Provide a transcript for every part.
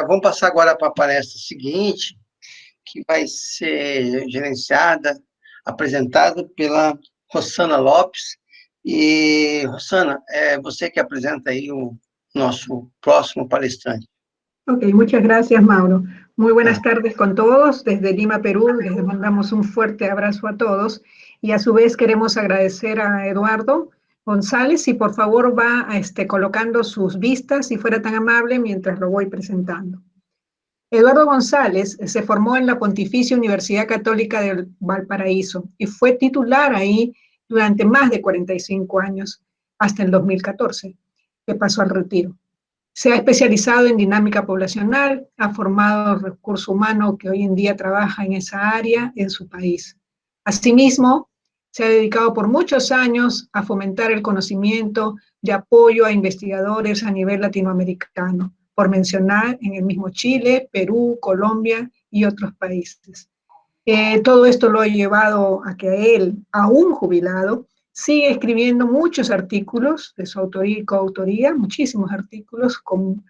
Vamos passar agora para a palestra seguinte, que vai ser gerenciada, apresentada pela Rosana Lopes. E, Rosana, você que apresenta aí o nosso próximo palestrante. Ok, muchas gracias, Mauro. Muy buenas tardes con todos. Desde Lima, Perú, les mandamos un fuerte abrazo a todos. Y a su vez queremos agradecer a Eduardo González, si por favor va colocando sus vistas, si fuera tan amable, mientras lo voy presentando. Eduardo González se formó en la Pontificia Universidad Católica de Valparaíso y fue titular ahí durante más de 45 años, hasta el 2014, que pasó al retiro. Se ha especializado en dinámica poblacional, ha formado recurso humano que hoy en día trabaja en esa área en su país. Asimismo, se ha dedicado por muchos años a fomentar el conocimiento de apoyo a investigadores a nivel latinoamericano, por mencionar en el mismo Chile, Perú, Colombia y otros países. Todo esto lo ha llevado a que él, aún jubilado, sigue escribiendo muchos artículos de su autoría y coautoría, muchísimos artículos con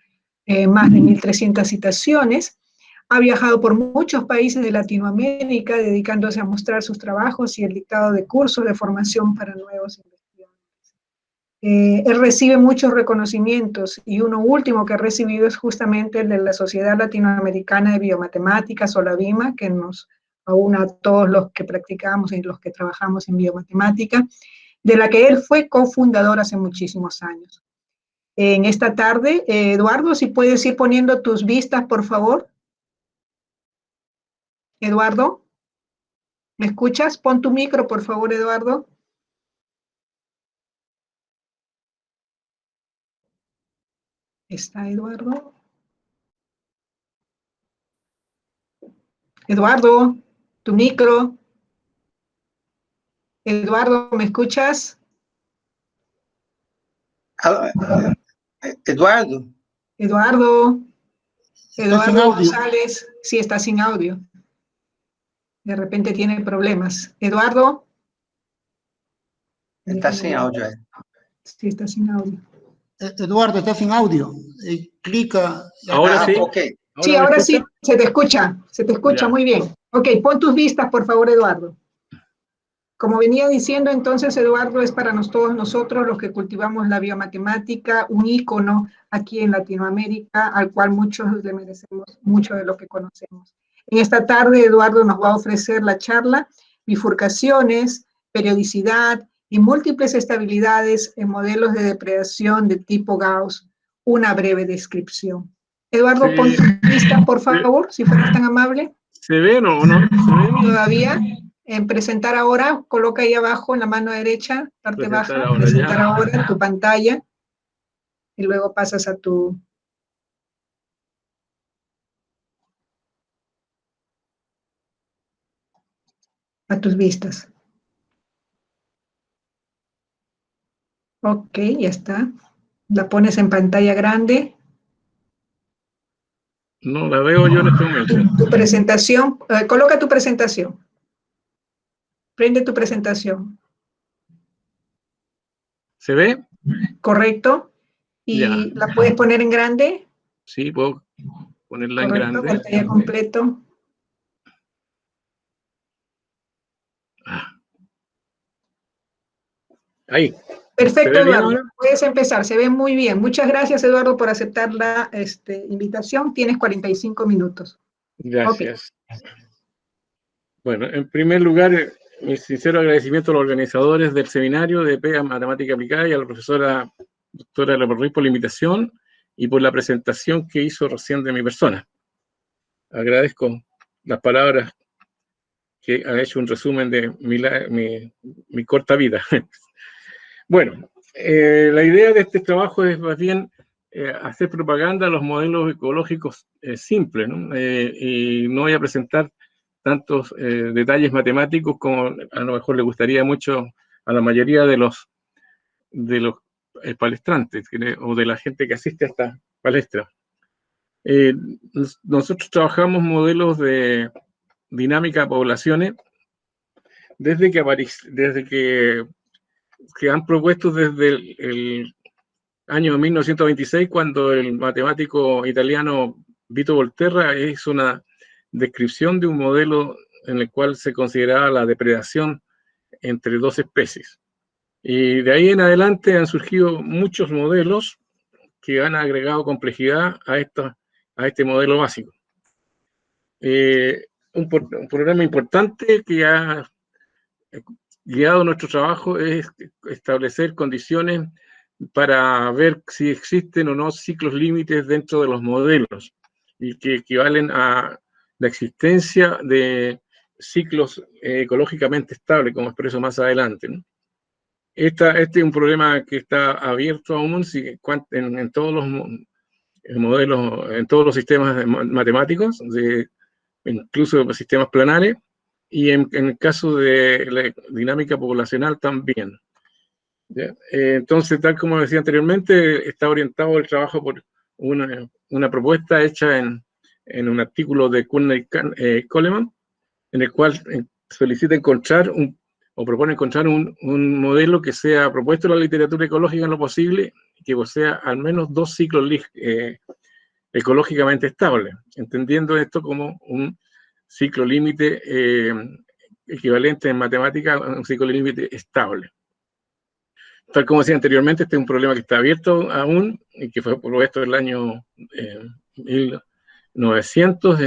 más de 1.300 citaciones. Ha viajado por muchos países de Latinoamérica dedicándose a mostrar sus trabajos y el dictado de cursos de formación para nuevos investigadores. Él recibe muchos reconocimientos y uno último que ha recibido es justamente el de la Sociedad Latinoamericana de Biomatemáticas, o la BIMA, que nos aúna a todos los que practicamos y los que trabajamos en biomatemática, de la que él fue cofundador hace muchísimos años. En esta tarde, Eduardo, si puedes ir poniendo tus vistas, por favor. Eduardo, ¿me escuchas? Pon tu micro, por favor, Eduardo. ¿Está Eduardo? Eduardo, tu micro. Eduardo, ¿me escuchas? Eduardo. Eduardo González, sí, está sin audio. De repente tiene problemas. Eduardo. Está sin audio. Sí, está sin audio. Eduardo, está sin audio. Clica. Ahora sí. Okay. Sí, ahora sí, se te escucha ya. Muy bien. Ok, pon tus vistas, por favor, Eduardo. Como venía diciendo, entonces, Eduardo es para todos nosotros los que cultivamos la biomatemática, un ícono aquí en Latinoamérica, al cual muchos le merecemos mucho de lo que conocemos. En esta tarde, Eduardo nos va a ofrecer la charla Bifurcaciones, periodicidad y múltiples estabilidades en modelos de depredación de tipo Gauss, una breve descripción. Eduardo, sí. Pon tus vistas, por favor, si fueras tan amable. ¿Se ven o no? Todavía. En presentar ahora, coloca ahí abajo en la mano derecha, parte baja, presentar ahora tu pantalla, y luego pasas a tus vistas. Ok, ya está. La pones en pantalla grande. No la veo yo en este momento. Tu presentación, coloca tu presentación. Prende tu presentación. ¿Se ve? Correcto. ¿Y ya la puedes poner en grande? Sí, puedo ponerla correcto, en grande. Pantalla completo. Ahí. Perfecto, Eduardo. Puedes empezar. Se ve muy bien. Muchas gracias, Eduardo, por aceptar la invitación. Tienes 45 minutos. Gracias. Okay. Bueno, en primer lugar, mi sincero agradecimiento a los organizadores del seminario de PEA Matemática Aplicada y a la profesora doctora Leporrey por la invitación y por la presentación que hizo recién de mi persona. Agradezco las palabras que ha hecho un resumen de mi corta vida. Bueno, la idea de este trabajo es más bien hacer propaganda a los modelos ecológicos simples, ¿no? Y no voy a presentar tantos detalles matemáticos como a lo mejor le gustaría mucho a la mayoría de los palestrantes o de la gente que asiste a esta palestra. Nosotros trabajamos modelos de dinámica de poblaciones desde que han propuesto desde año 1926, cuando el matemático italiano Vito Volterra hizo una descripción de un modelo en el cual se consideraba la depredación entre dos especies. Y de ahí en adelante han surgido muchos modelos que han agregado complejidad a este modelo básico. Un programa importante que ha guiado nuestro trabajo es establecer condiciones para ver si existen o no ciclos límites dentro de los modelos y que equivalen a la existencia de ciclos ecológicamente estables, como expreso más adelante, ¿no? Este es un problema que está abierto aún en todos los modelos, en todos los sistemas matemáticos, incluso sistemas planares, y en el caso de la dinámica poblacional también. Entonces, tal como decía anteriormente, está orientado el trabajo por una propuesta hecha en un artículo de Courtney Coleman, en el cual solicita encontrar o propone encontrar un modelo que sea propuesto en la literatura ecológica en lo posible, que posea al menos 2 ciclos ecológicamente estables, entendiendo esto como un ciclo límite equivalente en matemática a un ciclo límite estable. Tal como decía anteriormente, este es un problema que está abierto aún y que fue propuesto en el año 1900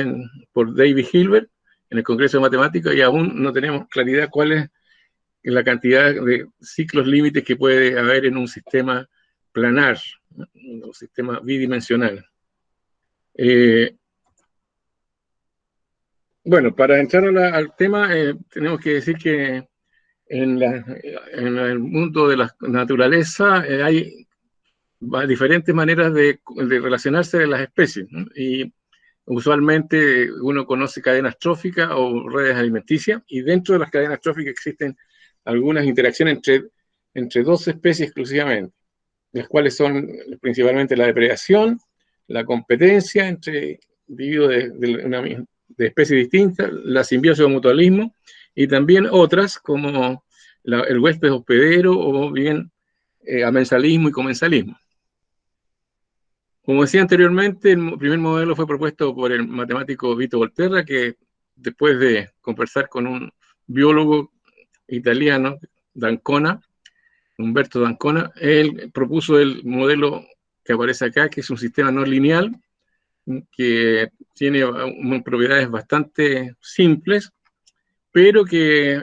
por David Hilbert en el Congreso de Matemáticas, y aún no tenemos claridad cuál es la cantidad de ciclos límites que puede haber en un sistema planar, un sistema bidimensional. Bueno, para entrar al tema, tenemos que decir que en el mundo de la naturaleza hay diferentes maneras de relacionarse de las especies, ¿no? Y usualmente uno conoce cadenas tróficas o redes alimenticias, y dentro de las cadenas tróficas existen algunas interacciones entre dos especies exclusivamente, las cuales son principalmente la depredación, la competencia entre individuos de especies distintas, la simbiosis o mutualismo, y también otras como el huésped hospedero o bien amensalismo y comensalismo. Como decía anteriormente, el primer modelo fue propuesto por el matemático Vito Volterra, que después de conversar con un biólogo italiano, D'Ancona, Umberto D'Ancona, él propuso el modelo que aparece acá, que es un sistema no lineal, que tiene propiedades bastante simples, pero que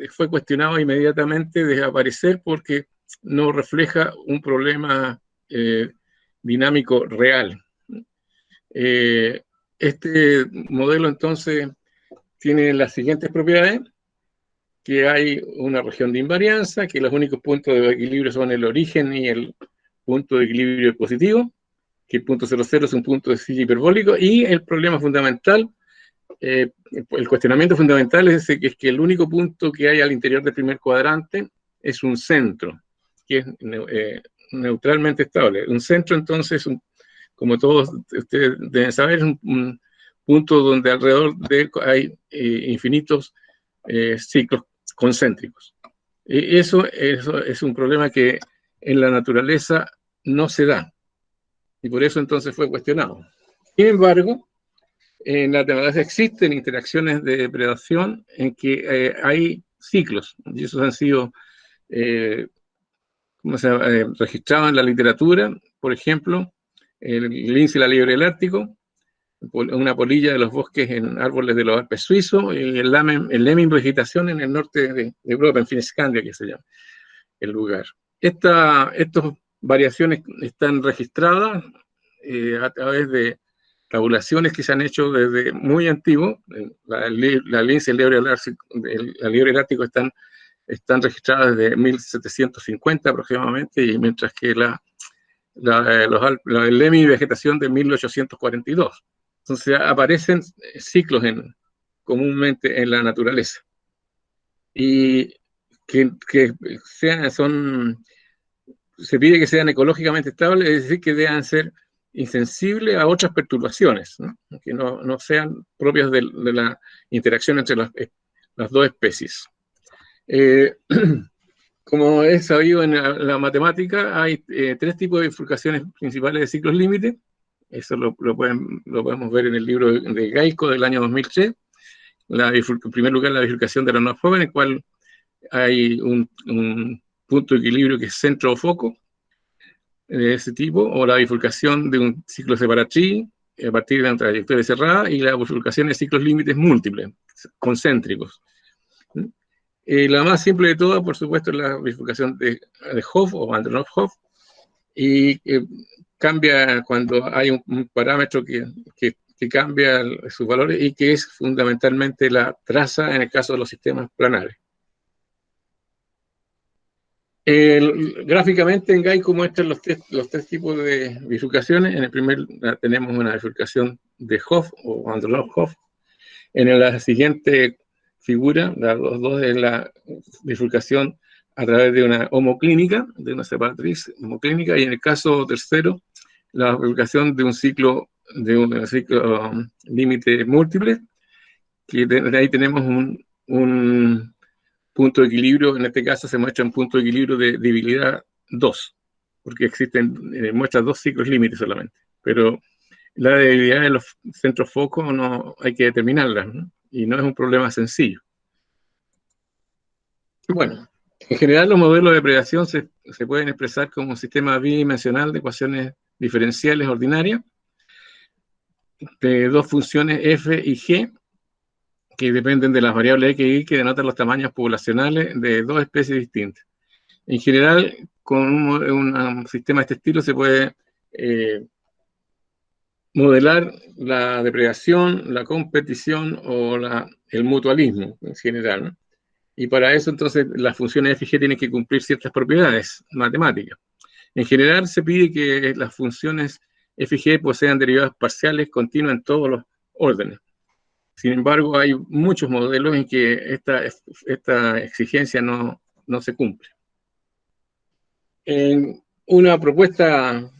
fue cuestionado inmediatamente de aparecer porque no refleja un problema dinámico real. Este modelo entonces tiene las siguientes propiedades: que hay una región de invarianza, que los únicos puntos de equilibrio son el origen y el punto de equilibrio positivo, que el punto 0,0 es un punto de silla hiperbólico, y el problema fundamental, el cuestionamiento fundamental es que el único punto que hay al interior del primer cuadrante es un centro, que es neutralmente estable. Un centro, entonces, como todos ustedes deben saber, es un punto donde alrededor de él hay infinitos ciclos concéntricos. Eso es un problema que en la naturaleza no se da, y por eso entonces fue cuestionado. Sin embargo, en la naturaleza existen interacciones de depredación en que hay ciclos, y esos han sido registrados en la literatura. Por ejemplo, el lince y la liebre del Ártico, una polilla de los bosques en árboles de los Alpes suizos, y el lemming vegetación en el norte de Europa, en Finiscandia, que se llama el lugar. Estas variaciones están registradas a través de tabulaciones que se han hecho desde muy antiguo. La lince y la liebre del Ártico están registradas desde 1750 aproximadamente, y mientras que el lemming vegetación de 1842. Entonces aparecen ciclos comúnmente en la naturaleza, y se pide que sean ecológicamente estables, es decir, que deban ser insensibles a otras perturbaciones, ¿no? Que no sean propias de la interacción entre las dos especies. Como es sabido en la matemática, hay tres tipos de bifurcaciones principales de ciclos límite. Eso lo podemos ver en el libro de Geico del año 2003. En primer lugar, la bifurcación de la nueva forma, en el cual hay un punto de equilibrio que es centro o foco de ese tipo, o la bifurcación de un ciclo separatriz a partir de una trayectoria cerrada, y la bifurcación de ciclos límites múltiples, concéntricos. La más simple de todas, por supuesto, es la bifurcación de Hopf o Andronov-Hopf, y cambia cuando hay un parámetro que cambia sus valores, y que es fundamentalmente la traza en el caso de los sistemas planares. Gráficamente en Geico muestran los tres tipos de bifurcaciones. En el primer tenemos una bifurcación de Hopf o Andronov-Hopf. En la siguiente figura, la 2 es la bifurcación a través de una homoclínica, de una separatriz homoclínica, y en el caso tercero, la bifurcación de un ciclo límite múltiple, que de ahí tenemos un punto de equilibrio. En este caso se muestra un punto de equilibrio de debilidad 2, porque muestra 2 ciclos límites solamente, pero la debilidad de los centros focos no hay que determinarla, ¿no? Y no es un problema sencillo. Bueno, en general los modelos de predación se pueden expresar como un sistema bidimensional de ecuaciones diferenciales ordinarias de dos funciones f y g, que dependen de las variables x y y, que denotan los tamaños poblacionales de dos especies distintas. En general, con un sistema de este estilo se puede modelar la depredación, la competición o el mutualismo en general, ¿no? Y para eso, entonces, las funciones f y g tienen que cumplir ciertas propiedades matemáticas. En general, se pide que las funciones f y g posean derivadas parciales continuas en todos los órdenes. Sin embargo, hay muchos modelos en que esta exigencia no se cumple. Una propuesta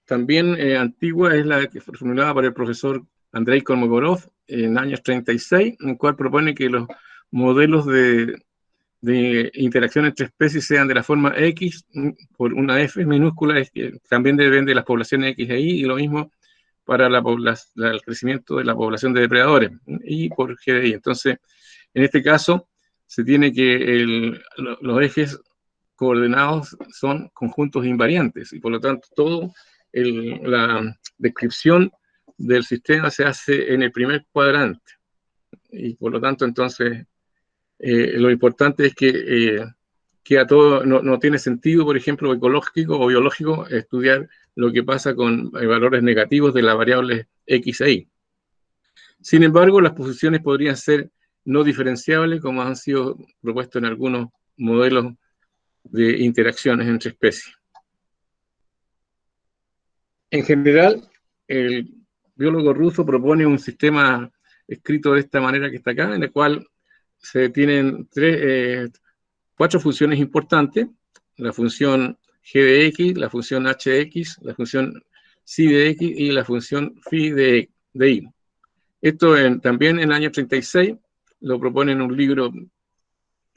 también antigua es la que fue formulada por el profesor Andrei Kolmogorov en años 36, en el cual propone que los modelos de interacción entre especies sean de la forma X por una F minúscula, que también depende de las poblaciones X e Y, y lo mismo para el crecimiento de la población de depredadores, Y por G de Y. Entonces, en este caso, se tiene que los ejes coordenados son conjuntos invariantes, y por lo tanto, toda la descripción del sistema se hace en el primer cuadrante. Y por lo tanto, entonces, lo importante es que a todo no tiene sentido, por ejemplo, ecológico o biológico, estudiar lo que pasa con valores negativos de las variables X e Y. Sin embargo, las posiciones podrían ser no diferenciables, como han sido propuestos en algunos modelos de interacciones entre especies. En general, el biólogo ruso propone un sistema escrito de esta manera que está acá, en el cual se tienen 4 funciones importantes: la función g de x, la función h de x, la función psi de x y la función phi de y. Esto también en el año 36 lo propone en un libro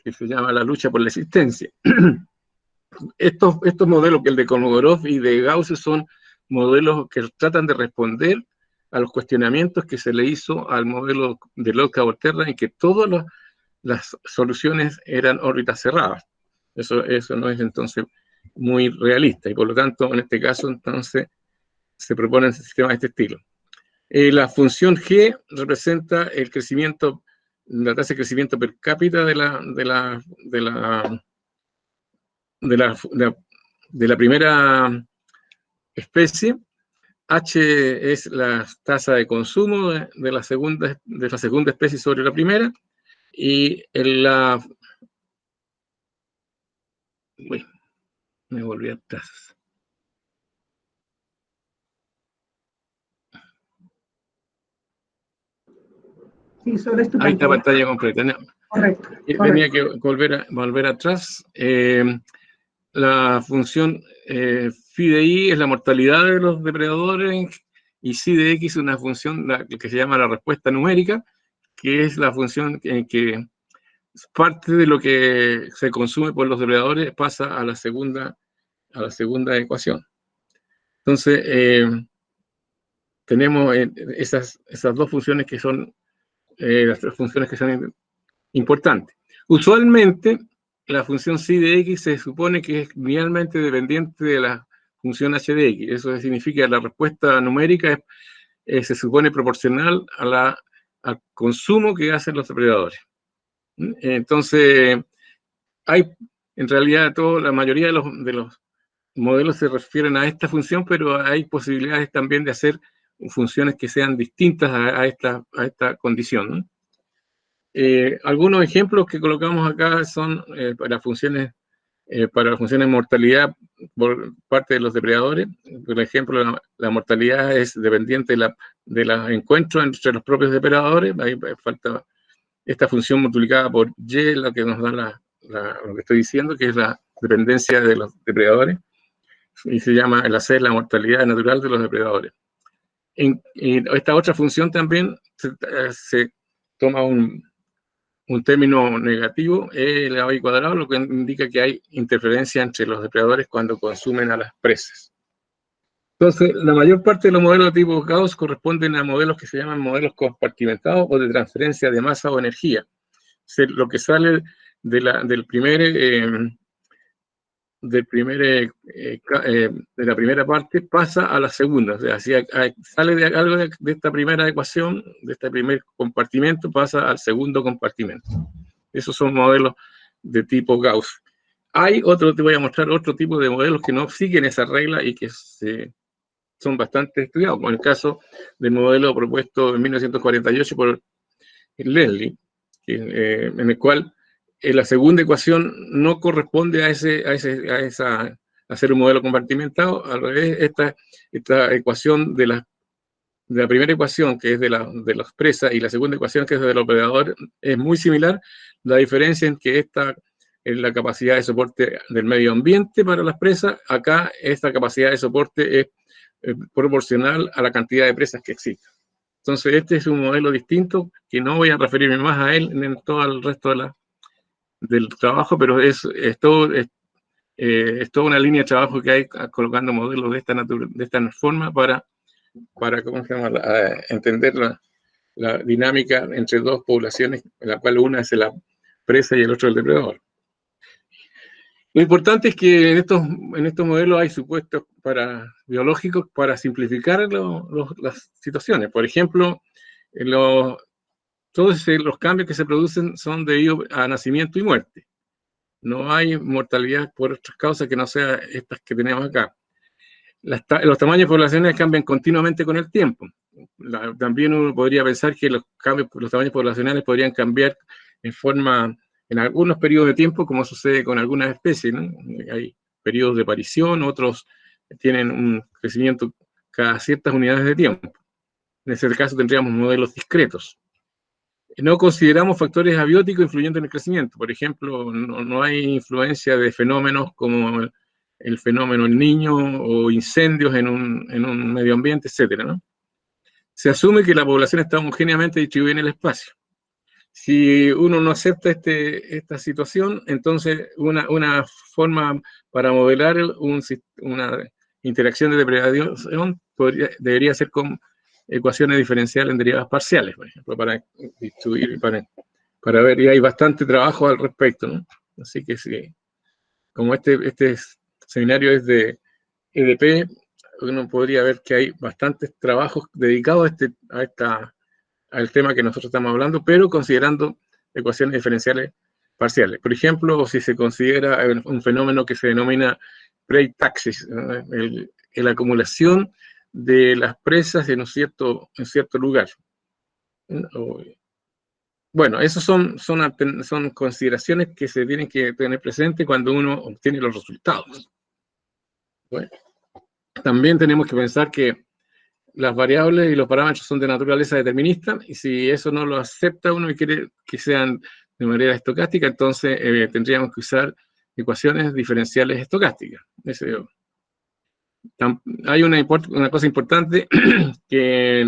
que se llama La lucha por la existencia. Estos modelos, que el de Kolmogorov y de Gauss, son modelos que tratan de responder a los cuestionamientos que se le hizo al modelo de Lotka-Volterra, en que todas las soluciones eran órbitas cerradas. Eso no es entonces muy realista, y por lo tanto, en este caso, entonces, se proponen sistemas de este estilo. La función G representa el crecimiento, la tasa de crecimiento per cápita de la primera especie. H es la tasa de consumo de la segunda especie sobre la primera, y uy, me volví atrás. Sí, solo es tu Ahí está la pantalla completa. No. Correcto. Tenía que volver atrás. La función phi de y es la mortalidad de los depredadores, y psi de x es una función que se llama la respuesta numérica, que es la función en que parte de lo que se consume por los depredadores pasa a la segunda ecuación. Entonces, tenemos esas dos funciones que son las tres funciones que son importantes. Usualmente, la función psi de x se supone que es linealmente dependiente de la función h de x. Eso significa que la respuesta numérica se supone proporcional al consumo que hacen los depredadores. Entonces, en realidad, la mayoría de los modelos se refieren a esta función, pero hay posibilidades también de hacer funciones que sean distintas a esta condición, ¿no? Algunos ejemplos que colocamos acá son para funciones de mortalidad por parte de los depredadores. Por ejemplo, la mortalidad es dependiente de los encuentros entre los propios depredadores. Ahí falta esta función multiplicada por y, la que nos da lo que estoy diciendo, que es la dependencia de los depredadores, y se llama la C, la mortalidad natural de los depredadores. Esta otra función también se toma un término negativo, elevado al cuadrado, lo que indica que hay interferencia entre los depredadores cuando consumen a las presas. Entonces, la mayor parte de los modelos de tipo Gauss corresponden a modelos que se llaman modelos compartimentados o de transferencia de masa o energía. Lo que sale de la primera parte pasa a la segunda. O sea, si sale de algo de esta primera ecuación, de este primer compartimento, pasa al segundo compartimento. Esos son modelos de tipo Gauss. Te voy a mostrar otro tipo de modelos que no siguen esa regla y que son bastante estudiados, como el caso del modelo propuesto en 1948 por Leslie, en el cual la segunda ecuación no corresponde a hacer un modelo compartimentado. Al revés, esta ecuación de la primera ecuación, que es de las presas, y la segunda ecuación, que es de los depredadores, es muy similar. La diferencia es que esta es la capacidad de soporte del medio ambiente para las presas. Acá esta capacidad de soporte es proporcional a la cantidad de presas que existen. Entonces, este es un modelo distinto, que no voy a referirme más a él en todo el resto del trabajo, pero es toda una línea de trabajo que hay colocando modelos de esta forma para ¿cómo se llama?, entender la dinámica entre dos poblaciones, en la cual una es la presa y el otro el depredador. Lo importante es que en estos modelos hay supuestos biológicos para simplificar las situaciones. Por ejemplo, todos los cambios que se producen son debidos a nacimiento y muerte. No hay mortalidad por otras causas que no sean estas que tenemos acá. Los tamaños poblacionales cambian continuamente con el tiempo. También uno podría pensar que los tamaños poblacionales podrían cambiar en algunos periodos de tiempo, como sucede con algunas especies, ¿no? Hay periodos de aparición, otros tienen un crecimiento cada ciertas unidades de tiempo. En ese caso tendríamos modelos discretos. No consideramos factores abióticos influyendo en el crecimiento. Por ejemplo, no hay influencia de fenómenos como el fenómeno El Niño o incendios en un medio ambiente, etc., ¿no? Se asume que la población está homogéneamente distribuida en el espacio. Si uno no acepta esta situación, entonces una forma para modelar una interacción de depredación debería ser con ecuaciones diferenciales en derivadas parciales, por ejemplo, para distribuir, para ver, y hay bastante trabajo al respecto, ¿no? Así que sí, como este seminario es de EDP, uno podría ver que hay bastantes trabajos dedicados al tema que nosotros estamos hablando, pero considerando ecuaciones diferenciales parciales. Por ejemplo, si se considera un fenómeno que se denomina prey taxis, la acumulación de las presas en cierto lugar. Bueno, esas son consideraciones que se tienen que tener presente cuando uno obtiene los resultados. Bueno, también tenemos que pensar que las variables y los parámetros son de naturaleza determinista, y si eso no lo acepta uno y quiere que sean de manera estocástica, entonces tendríamos que usar ecuaciones diferenciales estocásticas. Hay una cosa importante, que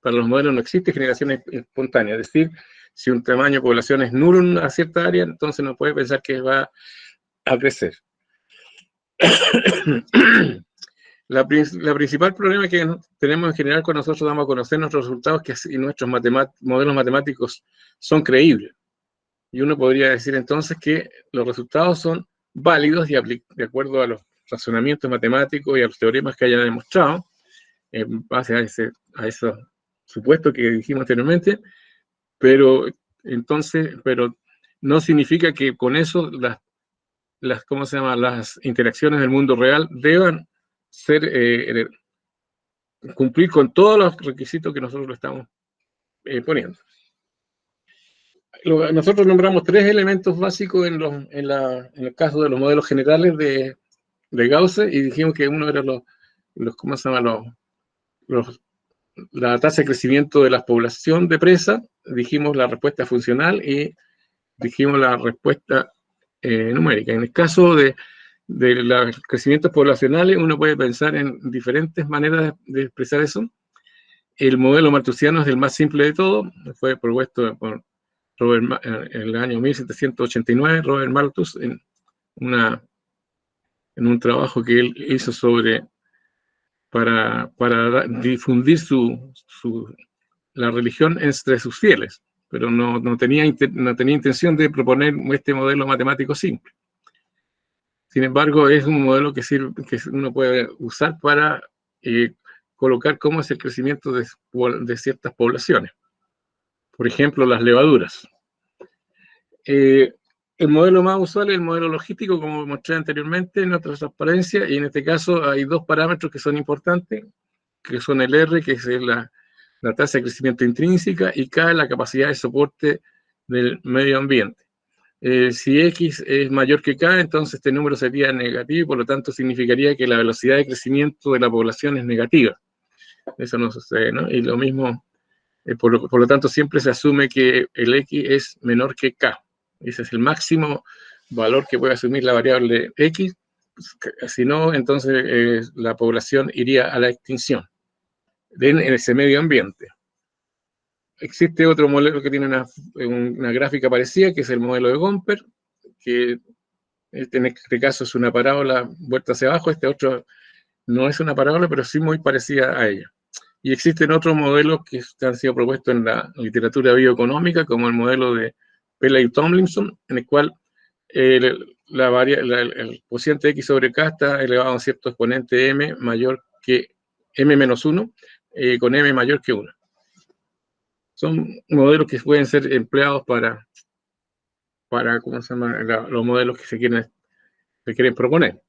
para los modelos no existe generación espontánea, es decir, Si un tamaño de población es nulo en una cierta área, entonces no puede pensar que va a crecer. La principal problema que tenemos en general cuando nosotros damos a conocer nuestros resultados es que nuestros modelos matemáticos son creíbles. Y uno podría decir entonces que los resultados son válidos y de acuerdo a los razonamientos matemáticos y a los teoremas que hayan demostrado, en base a esos supuestos que dijimos anteriormente, pero no significa que con eso ¿cómo se llama? Las interacciones del mundo real deban cumplir con todos los requisitos que nosotros le estamos poniendo. Nosotros nombramos 3 elementos básicos en el caso de los modelos generales de Gauss, y dijimos que uno era ¿cómo se llama? La tasa de crecimiento de la población de presa, dijimos la respuesta funcional y dijimos la respuesta numérica. En el caso de los crecimientos poblacionales, uno puede pensar en diferentes maneras de expresar eso. El modelo malthusiano es el más simple de todo, fue propuesto por en el año 1789, Robert Malthus, en un trabajo que él hizo para difundir la religión entre sus fieles, pero no tenía intención de proponer este modelo matemático simple. Sin embargo, es un modelo que uno puede usar para colocar cómo es el crecimiento de ciertas poblaciones. Por ejemplo, las levaduras. El modelo más usual es el modelo logístico, como mostré anteriormente en otra transparencia, y en este caso hay 2 parámetros que son importantes, que son el R, que es la tasa de crecimiento intrínseca, y K, la capacidad de soporte del medio ambiente. Si X es mayor que K, entonces este número sería negativo, y por lo tanto significaría que la velocidad de crecimiento de la población es negativa. Eso no sucede, ¿no? Y lo mismo, por lo tanto, siempre se asume que el X es menor que K. Ese es el máximo valor que puede asumir la variable X. Si no, entonces la población iría a la extinción en ese medio ambiente. Existe otro modelo que tiene una gráfica parecida, que es el modelo de Gomper, que en este caso es una parábola vuelta hacia abajo. Este otro no es una parábola, pero sí muy parecida a ella. Y existen otros modelos que han sido propuestos en la literatura bioeconómica, como el modelo de Pella y Tomlinson, en el cual el cociente X sobre K está elevado a un cierto exponente M mayor que M-1, con M mayor que 1. Son modelos que pueden ser empleados para ¿cómo se llama? Los modelos que se quieren proponer.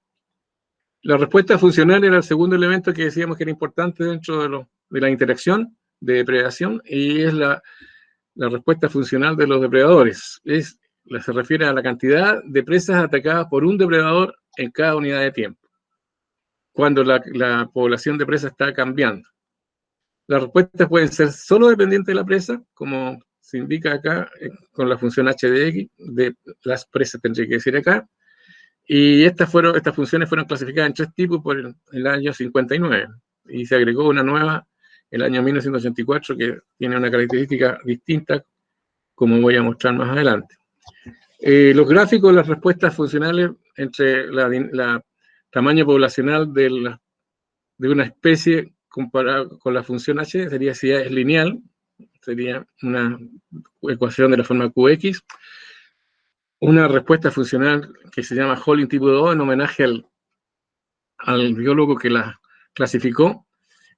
La respuesta funcional era el segundo elemento que decíamos que era importante dentro de la interacción de depredación, y es la respuesta funcional de los depredadores. Se refiere a la cantidad de presas atacadas por un depredador en cada unidad de tiempo, cuando la población de presas está cambiando. Las respuestas pueden ser solo dependientes de la presa, como se indica acá con la función h de x, de las presas tendría que decir acá, y estas funciones fueron clasificadas en 3 tipos por el año 59, y se agregó una nueva el año 1984 que tiene una característica distinta, como voy a mostrar más adelante. Los gráficos de las respuestas funcionales entre la tamaño poblacional de una especie comparado con la función h sería, si es lineal, sería una ecuación de la forma QX, una respuesta funcional que se llama Holling tipo 2 en homenaje al biólogo que la clasificó,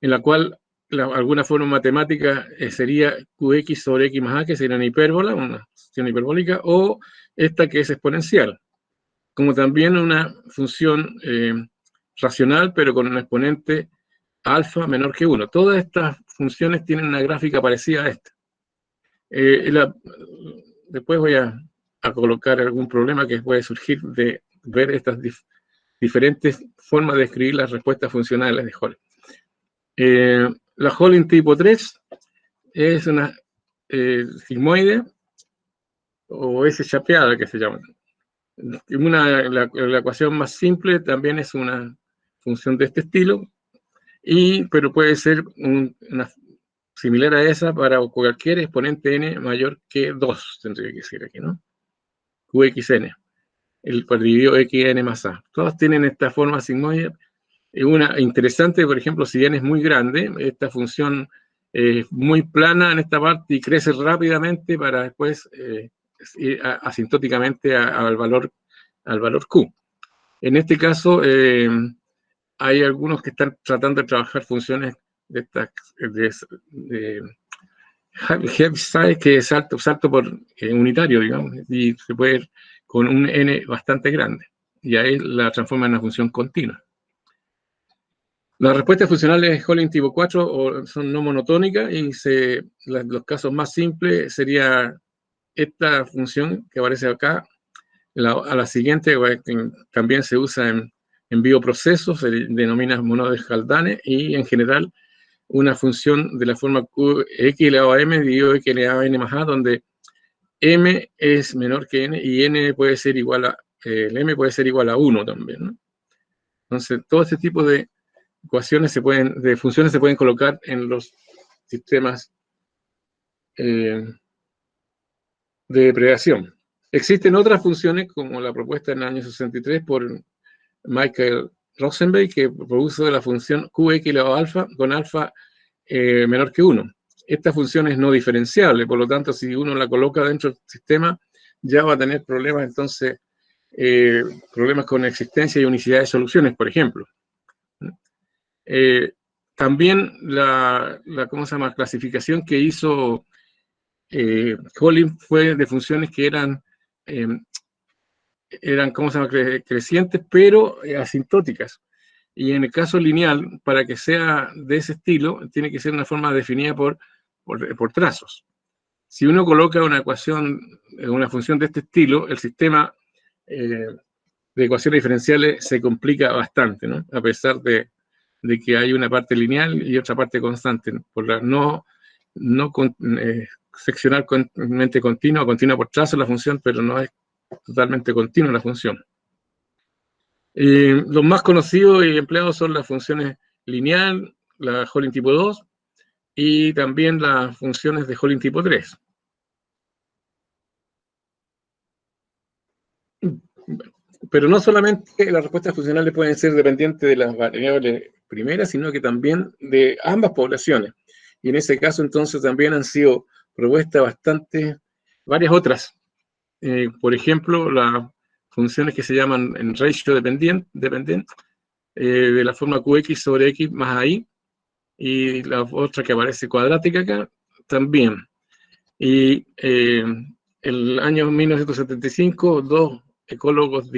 en la cual alguna forma matemática sería QX sobre X más A, que sería una hipérbola, una función hiperbólica, o esta que es exponencial, como también una función racional, pero con un exponente alfa menor que 1. Todas estas funciones tienen una gráfica parecida a esta. Después voy a colocar algún problema que puede surgir de ver estas diferentes formas de escribir las respuestas funcionales de Holling. La Holling tipo 3 es una sigmoide o S chapeada, que se llama. La ecuación más simple también es una función de este estilo, pero puede ser similar a esa para cualquier exponente n mayor que 2, tendría que decir aquí, ¿no? Qxn, por dividido xn más a. Todas tienen esta forma sigmoide. Una interesante, por ejemplo, si n es muy grande, esta función es muy plana en esta parte y crece rápidamente para después ir asintóticamente al valor q. En este caso, hay algunos que están tratando de trabajar funciones de estas de Heaviside, que es salto por unitario, digamos, y se puede ir con un n bastante grande. Y ahí la transforma en una función continua. Las respuestas funcionales Holding tipo 4 son no monotónicas y los casos más simples sería esta función que aparece acá, a la siguiente, que también se usa en bioprocesos, se denomina monodes Haldane, y en general una función de la forma x elevado a m dividido x elevado a n más a, donde m es menor que n y n puede ser igual a, el m puede ser igual a 1 también, ¿no? Entonces, todo este tipo de ecuaciones de funciones se pueden colocar en los sistemas de predación. Existen otras funciones, como la propuesta en el año 63 por Michael Rosenberg, que produce de la función qx elevado a alfa con alfa menor que 1. Esta función es no diferenciable, por lo tanto, si uno la coloca dentro del sistema, ya va a tener problemas, entonces, problemas con existencia y unicidad de soluciones, por ejemplo. También ¿cómo se llama? Clasificación que hizo Holding fue de funciones que eran ¿cómo se llama? Crecientes, pero asintóticas. Y en el caso lineal, para que sea de ese estilo, tiene que ser una forma definida por trazos. Si uno coloca una ecuación, una función de este estilo, el sistema de ecuaciones diferenciales se complica bastante, ¿no? A pesar de que hay una parte lineal y otra parte constante, por la no seccionalmente continua por trazo la función, pero no es totalmente continua la función. Los más conocidos y empleados son las funciones lineal, la Holding tipo 2 y también las funciones de Holding tipo 3. Pero no solamente las respuestas funcionales pueden ser dependientes de las variables primeras, sino que también de ambas poblaciones. Y en ese caso, entonces, también han sido propuestas varias otras. Por ejemplo, las funciones que se llaman en ratio dependiente, de la forma qx sobre x más ai, y la otra que aparece cuadrática acá, también. Y el año 1975, dos ecólogos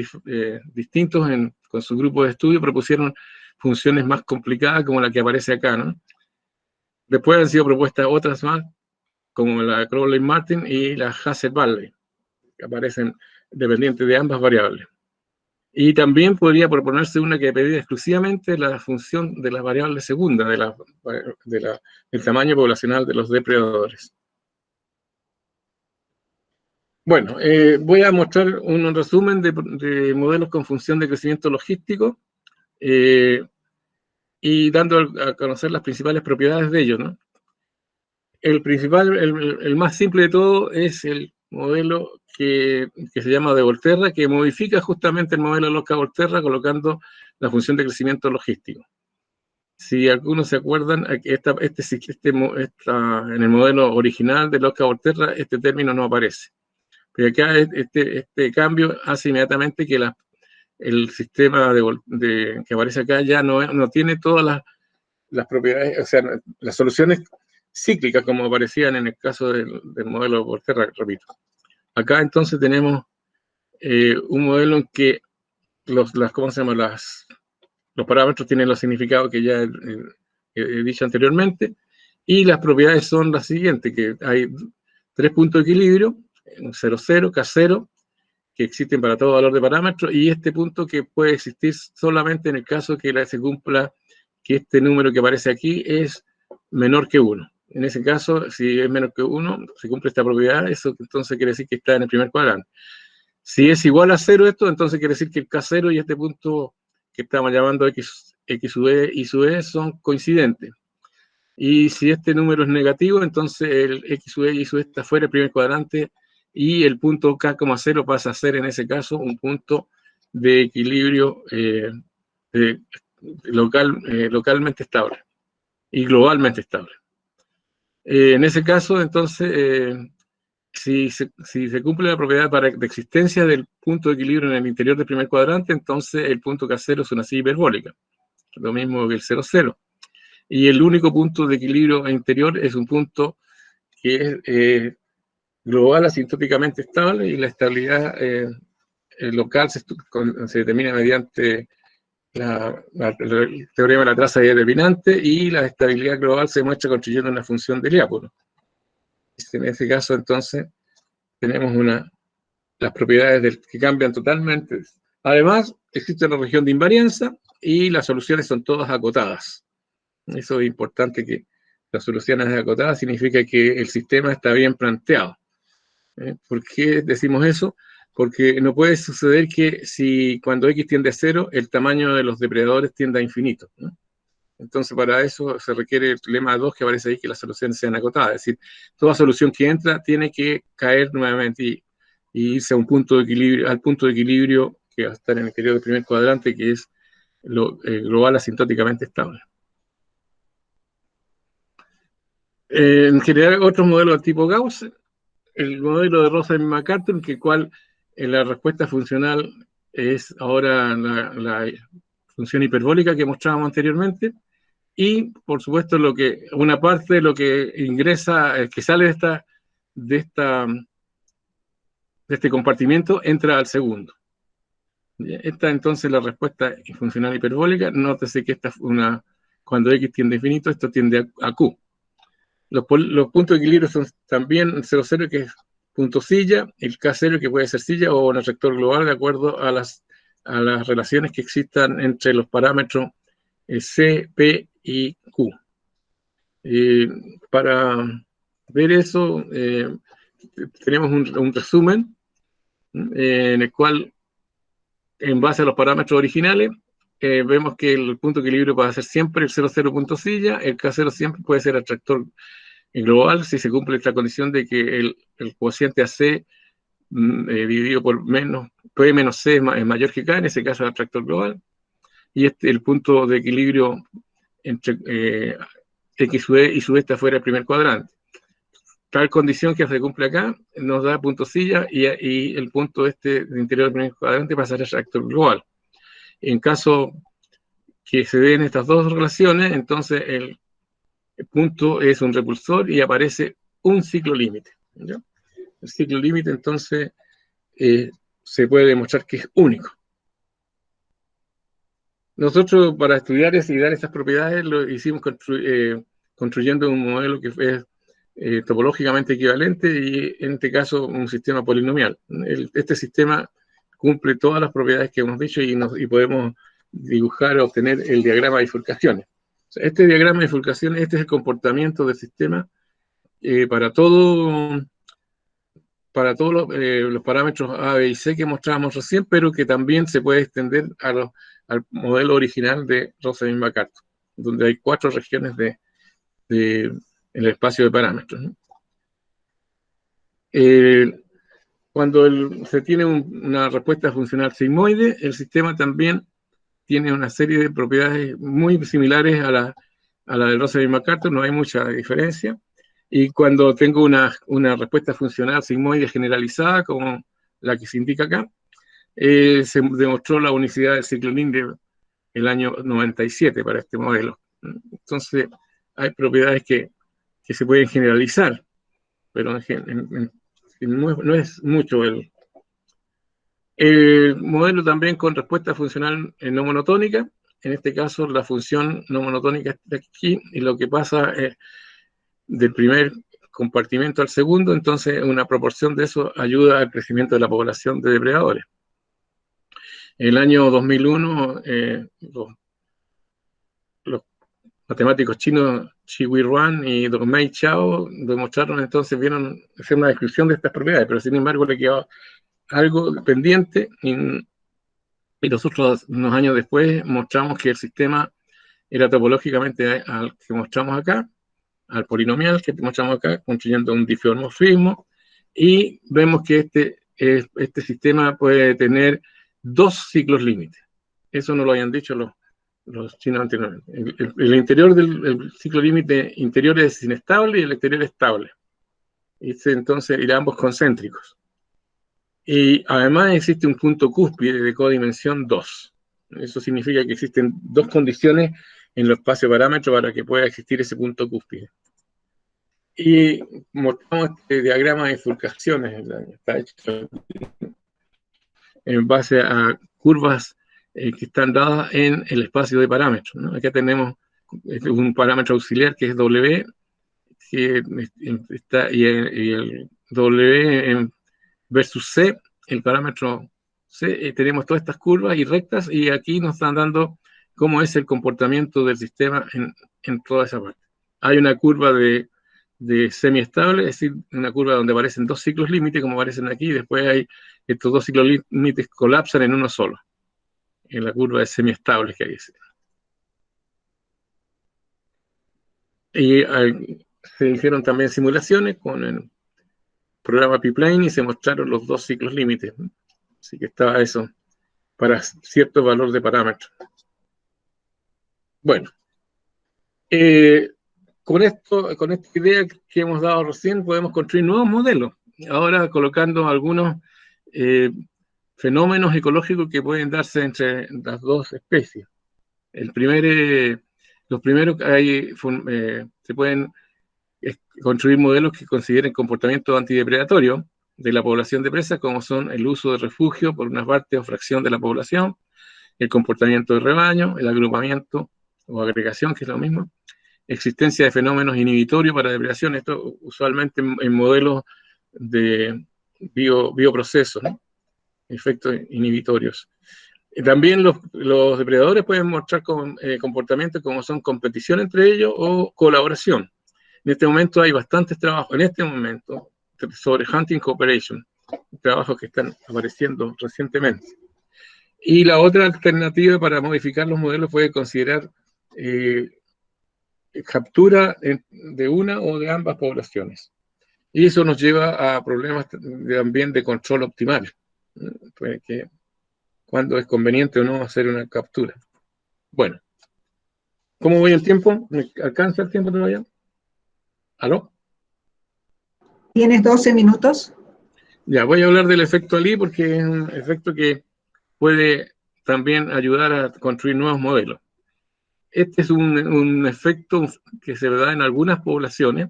distintos con su grupo de estudio propusieron funciones más complicadas como la que aparece acá, ¿no? Después han sido propuestas otras más, como la Crowley-Martin y la Hasse-Balley, que aparecen dependientes de ambas variables. Y también podría proponerse una que pedía exclusivamente la función de la variable segunda, del tamaño poblacional de los depredadores. Bueno, voy a mostrar un resumen de modelos con función de crecimiento logístico y dando a conocer las principales propiedades de ellos, ¿no? El más simple de todo es el modelo que se llama de Volterra, que modifica justamente el modelo de Lotka-Volterra colocando la función de crecimiento logístico. Si algunos se acuerdan, en el modelo original de Lotka-Volterra este término no aparece. Pero acá este cambio hace inmediatamente que el sistema que aparece acá ya no tiene todas las propiedades, o sea, las soluciones cíclicas como aparecían en el caso del modelo Volterra, repito. Acá entonces tenemos un modelo en que ¿cómo se llama? Los parámetros tienen los significados que ya he dicho anteriormente, y las propiedades son las siguientes, que hay 3 puntos de equilibrio, 0, 0, K0, que existen para todo valor de parámetro, y este punto que puede existir solamente en el caso que se cumpla que este número que aparece aquí es menor que 1. En ese caso, si es menor que 1, se cumple esta propiedad, eso entonces quiere decir que está en el primer cuadrante. Si es igual a 0 esto, entonces quiere decir que el K0 y este punto que estamos llamando X sub E y sub E son coincidentes. y si este número es negativo, entonces el X sub E y sub E está fuera del primer cuadrante, y el punto K,0 pasa a ser en ese caso un punto de equilibrio localmente estable y globalmente estable. En ese caso, entonces, si se cumple la propiedad de existencia del punto de equilibrio en el interior del primer cuadrante, entonces el punto K0 es una silla hiperbólica, lo mismo que el 0, 0. Y el único punto de equilibrio interior es un punto que es global asintóticamente estable, y la estabilidad local se determina mediante el teorema de la traza determinante, y la estabilidad global se muestra construyendo una función de Lyapunov. En ese caso, entonces, tenemos las propiedades que cambian totalmente. Además, existe una región de invarianza y las soluciones son todas acotadas. Eso es importante, que las soluciones acotadas significa que el sistema está bien planteado. ¿Por qué decimos eso? Porque no puede suceder que cuando X tiende a 0, el tamaño de los depredadores tienda a infinito, ¿no? Entonces, para eso se requiere el lema 2 que aparece ahí, que las soluciones sean acotadas. Es decir, toda solución que entra tiene que caer nuevamente y irse a un punto de equilibrio, al punto de equilibrio que va a estar en el interior del primer cuadrante, que es lo global asintóticamente estable. En general, otros modelos de tipo Gauss, el modelo de Rosen-McCartan, que cual la respuesta funcional es ahora la función hiperbólica que mostrábamos anteriormente, y por supuesto una parte de lo que ingresa, que sale de este compartimiento, entra al segundo. Esta entonces la respuesta funcional hiperbólica. Nótese que cuando X tiende a infinito, esto tiende a Q. Los puntos de equilibrio son también el 0, 0, que es punto silla, el K0, que puede ser silla o un rector global, de acuerdo a las relaciones que existan entre los parámetros C, P y Q. Para ver eso, tenemos un resumen en el cual, en base a los parámetros originales, vemos que el punto de equilibrio va a ser siempre el 0, 0 punto silla, el K0 siempre puede ser atractor global si se cumple esta condición de que el cociente AC dividido por P menos C es mayor que K, en ese caso es atractor global, y el punto de equilibrio entre X sub E y sub E está fuera del primer cuadrante. Tal condición que se cumple acá nos da punto silla, y el punto de interior del primer cuadrante pasa a ser atractor global. En caso que se den estas dos relaciones, entonces el punto es un repulsor y aparece un ciclo límite. El ciclo límite, entonces, se puede demostrar que es único. Nosotros, para estudiar y dar estas propiedades, lo hicimos construyendo un modelo que es topológicamente equivalente, y en este caso un sistema polinomial. Este sistema cumple todas las propiedades que hemos dicho, y podemos dibujar o obtener el diagrama de bifurcaciones. O sea, este diagrama de bifurcaciones, este es el comportamiento del sistema para todos los parámetros A, B y C que mostrábamos recién, pero que también se puede extender al modelo original de Rosen-McCartan, donde hay 4 regiones en el espacio de parámetros, ¿no? Cuando se tiene una respuesta funcional sigmoide, el sistema también tiene una serie de propiedades muy similares a la de Rosen-McCartan, no hay mucha diferencia. Y cuando tengo una respuesta funcional sigmoide generalizada, como la que se indica acá, se demostró la unicidad del ciclo Linde el año 97 para este modelo. Entonces, hay propiedades que se pueden generalizar, pero no es mucho. El modelo también con respuesta funcional no monotónica, en este caso la función no monotónica está aquí, y lo que pasa es del primer compartimento al segundo, entonces una proporción de eso ayuda al crecimiento de la población de depredadores. En el año 2001, los matemáticos chinos Chi-Hui Ruan y Dong-Mei Chao vieron hacer una descripción de estas propiedades, pero sin embargo le quedó algo pendiente, y nosotros unos años después mostramos que el sistema era topológicamente al que mostramos acá, al polinomial que mostramos acá, construyendo un diffeomorfismo, y vemos que este sistema puede tener 2 ciclos límite. Eso no lo habían dicho los chinos anteriormente. El interior del ciclo límite interior es inestable y el exterior es estable. Entonces irán ambos concéntricos. Y además existe un punto cúspide de codimensión 2. Eso significa que existen 2 condiciones en los espacios parámetros para que pueda existir ese punto cúspide. Y mostramos este diagrama de bifurcaciones, está hecho en base a curvas que están dadas en el espacio de parámetros, ¿no? Acá tenemos un parámetro auxiliar que es W, que está, y el W versus C, el parámetro C, tenemos todas estas curvas y rectas, y aquí nos están dando cómo es el comportamiento del sistema en toda esa parte. Hay una curva de semiestable, es decir, una curva donde aparecen 2 ciclos límite, como aparecen aquí, y después hay estos 2 ciclos límites colapsan en uno solo, en la curva de semiestable que hay. Y se hicieron también simulaciones con el programa P-Plane y se mostraron los 2 ciclos límites. Así que estaba eso para cierto valor de parámetro. Bueno, con esta idea que hemos dado recién, podemos construir nuevos modelos. Ahora colocando algunos fenómenos ecológicos que pueden darse entre las 2 especies. Los primeros se pueden construir modelos que consideren comportamiento antidepredatorio de la población de presas, como son el uso de refugio por una parte o fracción de la población, el comportamiento de rebaño, el agrupamiento o agregación, que es lo mismo, existencia de fenómenos inhibitorios para depredación, esto usualmente en modelos de bioprocesos, ¿no? Efectos inhibitorios. También los depredadores pueden mostrar comportamientos como son competición entre ellos o colaboración. En este momento hay bastantes trabajos, sobre hunting cooperation, trabajos que están apareciendo recientemente. Y la otra alternativa para modificar los modelos puede considerar captura de una o de ambas poblaciones. Y eso nos lleva a problemas también de control optimal, cuando es conveniente o no hacer una captura. Bueno, ¿cómo voy el tiempo? ¿Me alcanza el tiempo todavía? ¿Aló? ¿Tienes 12 minutos? Ya, voy a hablar del efecto Ali porque es un efecto que puede también ayudar a construir nuevos modelos. Este es un efecto que se da en algunas poblaciones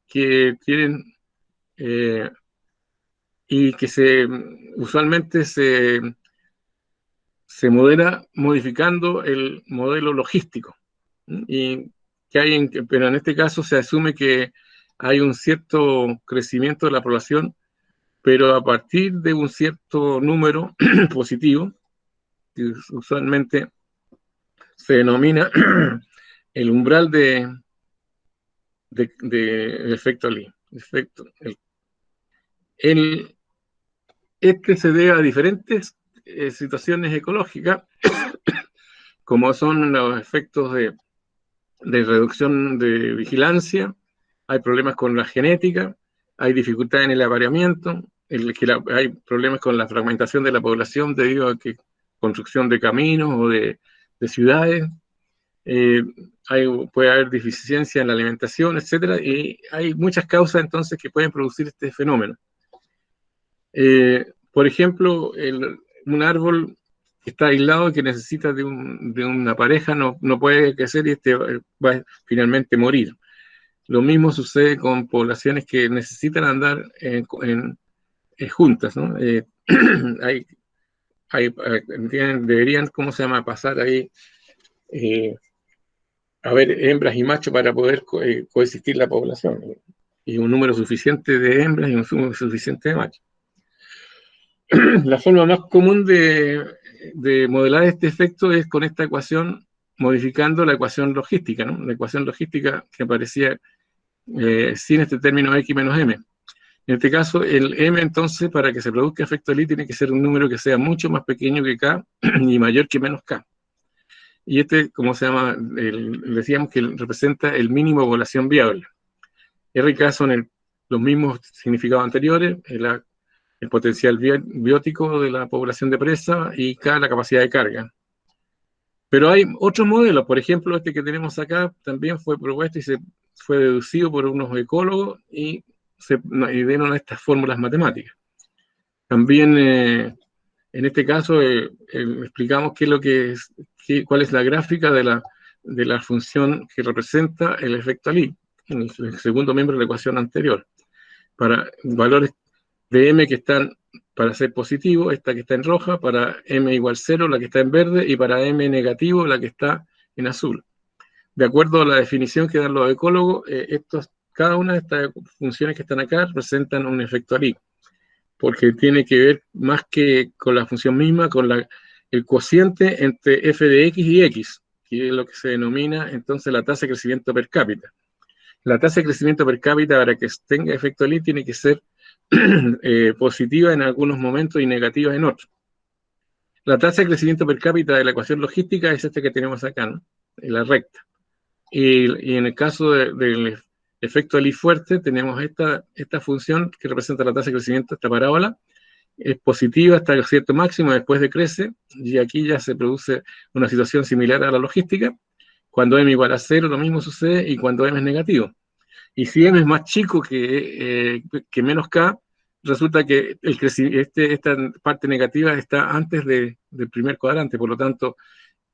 que tienen y que usualmente se modela modificando el modelo logístico. Y pero en este caso se asume que hay un cierto crecimiento de la población, pero a partir de un cierto número positivo, que usualmente se denomina el umbral de efecto Lee. Este se debe a diferentes situaciones ecológicas, como son los efectos de reducción de vigilancia, hay problemas con la genética, hay dificultades en el apareamiento, hay problemas con la fragmentación de la población debido a que construcción de caminos o de ciudades, puede haber deficiencia en la alimentación, etcétera, y hay muchas causas entonces que pueden producir este fenómeno. Por ejemplo, un árbol que está aislado y que necesita de una pareja no puede crecer y va a finalmente morir. Lo mismo sucede con poblaciones que necesitan andar juntas, ¿no? Deberían, ¿cómo se llama?, pasar ahí a ver hembras y machos para poder coexistir la población, ¿no? Y un número suficiente de hembras y un número suficiente de machos. La forma más común de modelar este efecto es con esta ecuación, modificando la ecuación logística, ¿no? La ecuación logística que aparecía sin este término X menos M. En este caso, el M, entonces, para que se produzca efecto Lie, tiene que ser un número que sea mucho más pequeño que K y mayor que menos K. Y ¿cómo se llama? Decíamos que representa el mínimo de población viable. RK son los mismos significados anteriores, el potencial biótico de la población de presa, y K, la capacidad de carga. Pero hay otros modelos, por ejemplo, este que tenemos acá también fue propuesto y fue deducido por unos ecólogos y dieron estas fórmulas matemáticas. También en este caso explicamos cuál es la gráfica de la función que representa el efecto Ali, en el segundo miembro de la ecuación anterior, para valores de M que están para ser positivo, esta que está en roja, para M igual 0, la que está en verde, y para M negativo, la que está en azul. De acuerdo a la definición que dan los ecólogos, cada una de estas funciones que están acá representan un efecto Ali, porque tiene que ver más que con la función misma, con el cociente entre f de x y x, que es lo que se denomina entonces la tasa de crecimiento per cápita. La tasa de crecimiento per cápita, para que tenga efecto Ali, tiene que ser positiva en algunos momentos y negativa en otros. La tasa de crecimiento per cápita de la ecuación logística es esta que tenemos acá, ¿no? En la recta. Y en el caso del efecto Ali fuerte, tenemos esta función que representa la tasa de crecimiento, esta parábola, es positiva hasta el cierto máximo, después decrece, y aquí ya se produce una situación similar a la logística. Cuando M igual a 0, lo mismo sucede, y cuando M es negativo. Y si M es más chico que menos K, resulta que esta parte negativa está antes del primer cuadrante. Por lo tanto,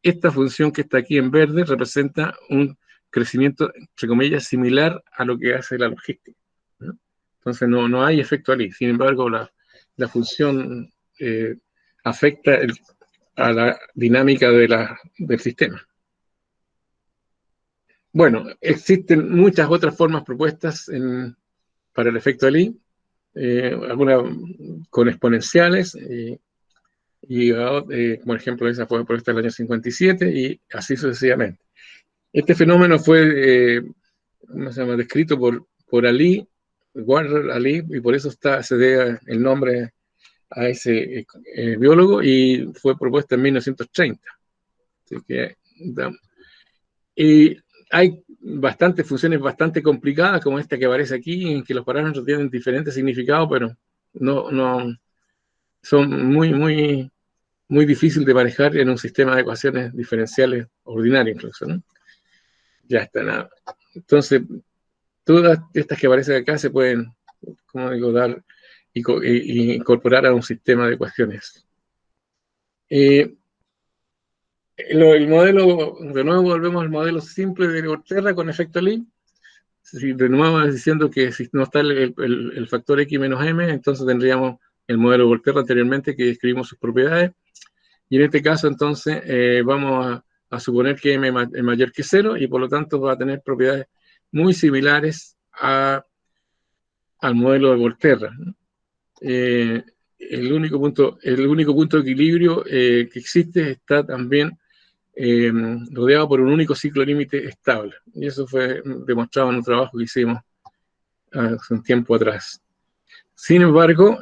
esta función que está aquí en verde representa un crecimiento, entre comillas, similar a lo que hace la logística, ¿no? Entonces no hay efecto Ali. Sin embargo, la función afecta a la dinámica del sistema. Bueno, existen muchas otras formas propuestas para el efecto Ali, algunas con exponenciales, como ejemplo esa fue propuesta en el año 57, y así sucesivamente. Este fenómeno fue descrito por Ali, Warner Ali, y por eso se debe el nombre a ese biólogo, y fue propuesta en 1930. Así que, y hay bastantes funciones bastante complicadas, como esta que aparece aquí, en que los parámetros tienen diferentes significados, pero no son muy difíciles de manejar en un sistema de ecuaciones diferenciales ordinario incluso, ¿no? Ya está, nada. Entonces, todas estas que aparecen acá se pueden, como digo, dar y incorporar a un sistema de ecuaciones. El modelo, de nuevo volvemos al modelo simple de Volterra con efecto Lie. Si de nuevo diciendo que si no está el factor X menos M, entonces tendríamos el modelo de Volterra anteriormente, que describimos sus propiedades. Y en este caso, entonces, vamos a suponer que M es mayor que 0, y por lo tanto va a tener propiedades muy similares al modelo de Volterra, ¿no? El único punto de equilibrio que existe está también rodeado por un único ciclo límite estable. Y eso fue demostrado en un trabajo que hicimos hace un tiempo atrás. Sin embargo,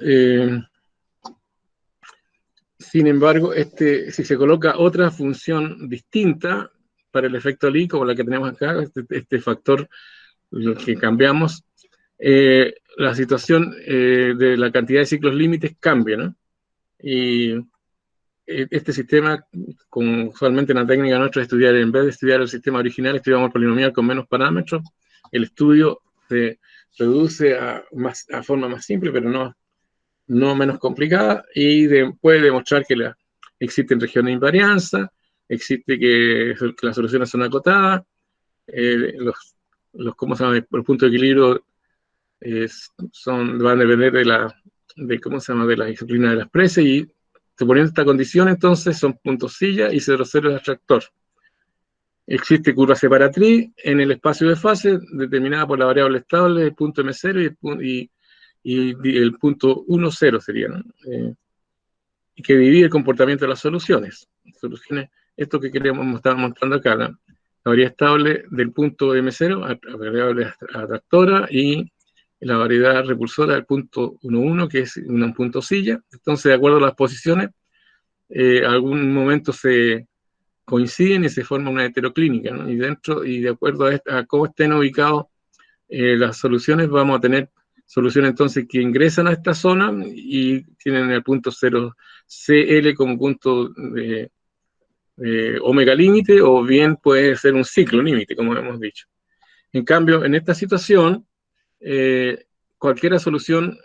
si se coloca otra función distinta para el efecto Lie, como la que tenemos acá, este factor que cambiamos, la situación de la cantidad de ciclos límites cambia, ¿no? Y este sistema, como usualmente en la técnica nuestra de estudiar, en vez de estudiar el sistema original, estudiamos el polinomial con menos parámetros. El estudio se reduce a forma más simple, pero no menos complicada, y puede demostrar que existen regiones de invarianza, existe que las soluciones son acotadas, los puntos de equilibrio van a depender de la disciplina de las presas, y suponiendo esta condición, entonces son puntos silla y 0, 0 es atractor. Existe curva separatriz en el espacio de fase determinada por la variable estable, el punto M0 y el punto 1, 0 sería, ¿no? Y que divide el comportamiento de las soluciones. Esto que queremos estar mostrando acá, la variable estable del punto M0, la variable atractora, y la variedad repulsora del punto 1, 1, que es un punto silla. Entonces, de acuerdo a las posiciones, algún momento se coinciden y se forma una heteroclínica, ¿no? Y de acuerdo a cómo estén ubicados las soluciones, vamos a tener soluciones entonces que ingresan a esta zona y tienen el punto 0CL como punto de omega límite, o bien puede ser un ciclo límite, como hemos dicho. En cambio, en esta situación, cualquier solución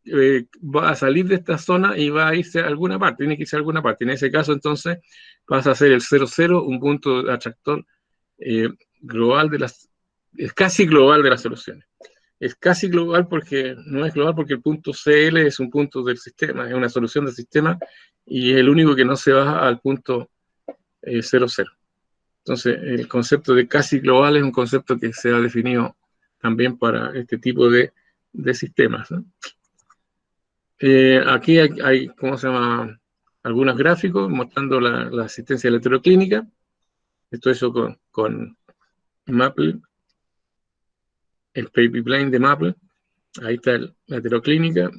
va a salir de esta zona y va a irse a alguna parte, tiene que irse a alguna parte. En ese caso, entonces, pasa a ser el 0,0, un punto atractor global es casi global de las soluciones. Es casi global porque no es global porque el punto CL es un punto del sistema, es una solución del sistema y es el único que no se va al punto 0,0. Entonces, el concepto de casi global es un concepto que se ha definido también para este tipo de sistemas, ¿no? Aquí hay, ¿cómo se llama? Algunos gráficos mostrando la asistencia electroclínica. Esto es con Maple, el pipeline de Maple. Ahí está la heteroclínica.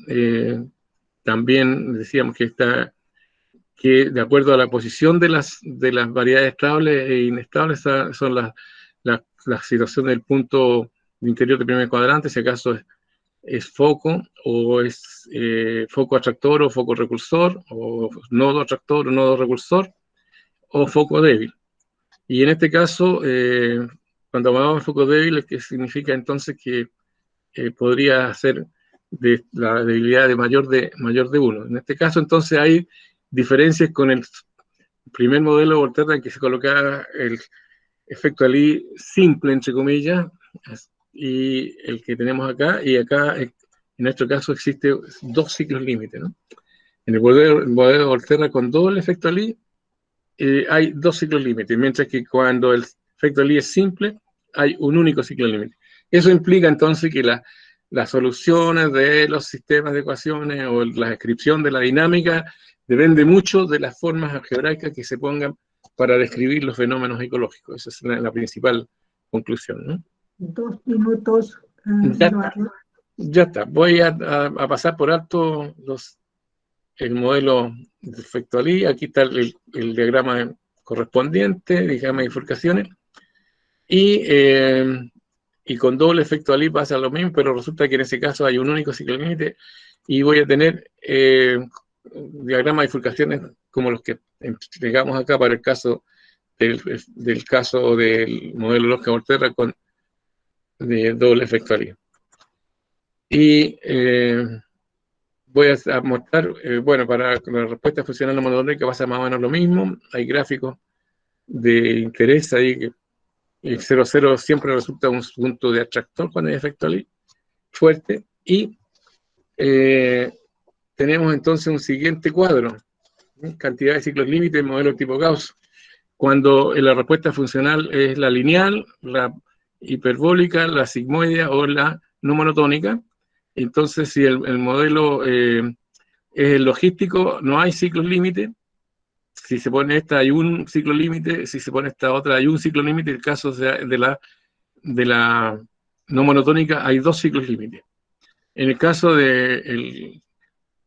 También decíamos que de acuerdo a la posición de las variedades estables e inestables, son la situación del punto de interior del primer cuadrante, si acaso es foco, o es foco atractor o foco repulsor, o nodo atractor o nodo repulsor, o foco débil. Y en este caso, cuando hablamos de foco débil, es que significa entonces que podría ser de la debilidad de mayor de 1. En este caso, entonces, hay diferencias con el primer modelo de Volterra en que se colocaba el efecto Ali simple, entre comillas, y el que tenemos acá, y acá, en nuestro caso, existe 2 ciclos límite, ¿no? En el modelo de Volterra con doble efecto Ali, hay 2 ciclos límite, mientras que cuando el efecto Ali es simple, hay un único ciclo límite. Eso implica entonces que las soluciones de los sistemas de ecuaciones o la descripción de la dinámica depende mucho de las formas algebraicas que se pongan para describir los fenómenos ecológicos. Esa es la principal conclusión, ¿no? 2 minutos, Eduardo. Ya está. Voy a pasar por alto el modelo de efecto Ali. Aquí está el diagrama correspondiente, diagrama de bifurcaciones. Y con doble efecto Ali pasa lo mismo, pero resulta que en ese caso hay un único ciclo límite y voy a tener diagramas de bifurcaciones como los que entregamos acá para el caso del caso del modelo Lotka-Volterra de doble efecto Ali. Y voy a mostrar, bueno, para la respuesta funcional monodrómica pasa más o menos lo mismo. Hay gráficos de interés ahí que el 0,0 siempre resulta un punto de atractor cuando hay efecto Ali fuerte. Y tenemos entonces un siguiente cuadro, cantidad de ciclos límite, modelo tipo Gauss, cuando la respuesta funcional es la lineal, la hiperbólica, la sigmoidea o la no monotónica. Entonces, si el modelo es el logístico, no hay ciclos límite. Si se pone esta, hay un ciclo límite. Si se pone esta otra, hay un ciclo límite. En el caso de la no monotónica, hay 2 ciclos límite. En el caso del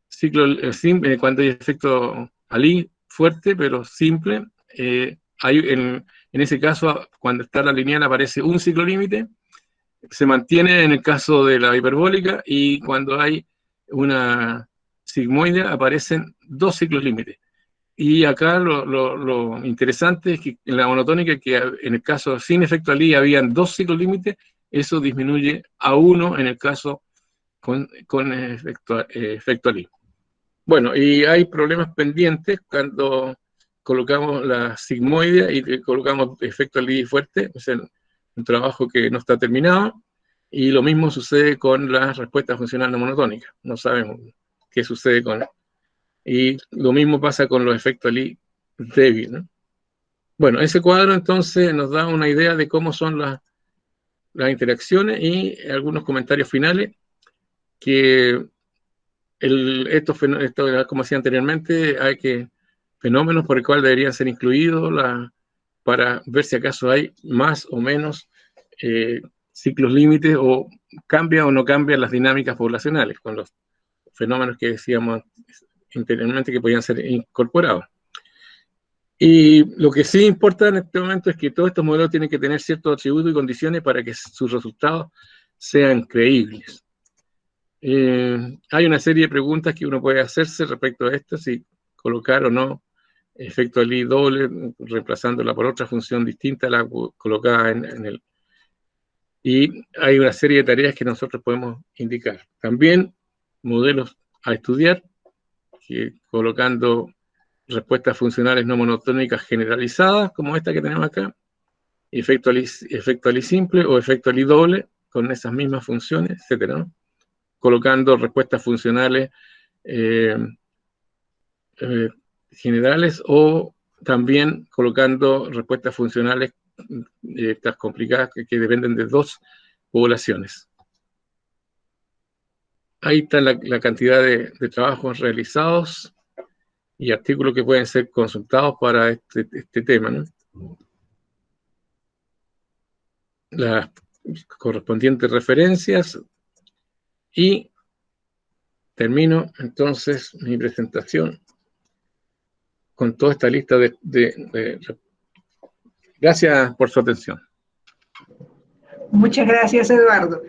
ciclo simple, cuando hay efecto Ali fuerte, pero simple, en ese caso, cuando está la lineal, aparece un ciclo límite. Se mantiene en el caso de la hiperbólica, y cuando hay una sigmoidea aparecen 2 ciclos límites. Y acá lo interesante es que en la monotónica, que en el caso sin efecto Ali habían 2 ciclos límites, eso disminuye a 1 en el caso con efecto Ali. Bueno, y hay problemas pendientes cuando colocamos la sigmoidea y colocamos efecto Ali fuerte, o sea, un trabajo que no está terminado, y lo mismo sucede con la respuesta funcional no monotónica. No sabemos qué sucede con... Y lo mismo pasa con los efectos Ali débil, ¿no? Bueno, ese cuadro entonces nos da una idea de cómo son las interacciones y algunos comentarios finales que esto, como decía anteriormente, hay fenómenos por el cual deberían ser incluidos para ver si acaso hay más o menos ciclos límites, o cambia o no cambian las dinámicas poblacionales con los fenómenos que decíamos anteriormente que podían ser incorporados. Y lo que sí importa en este momento es que todos estos modelos tienen que tener ciertos atributos y condiciones para que sus resultados sean creíbles. Hay una serie de preguntas que uno puede hacerse respecto a esto, si colocar o no efecto Lie doble, reemplazándola por otra función distinta a la colocada en el... Y hay una serie de tareas que nosotros podemos indicar. También modelos a estudiar, que colocando respuestas funcionales no monotónicas generalizadas, como esta que tenemos acá, efecto Lie simple o efecto Lie doble, con esas mismas funciones, etcétera, ¿no? Colocando respuestas funcionales generales o también colocando respuestas funcionales estas complicadas que dependen de dos poblaciones. Ahí está la cantidad de trabajos realizados y artículos que pueden ser consultados para este tema, ¿no? Las correspondientes referencias, y termino entonces mi presentación con toda esta lista Gracias por su atención. Muchas gracias, Eduardo.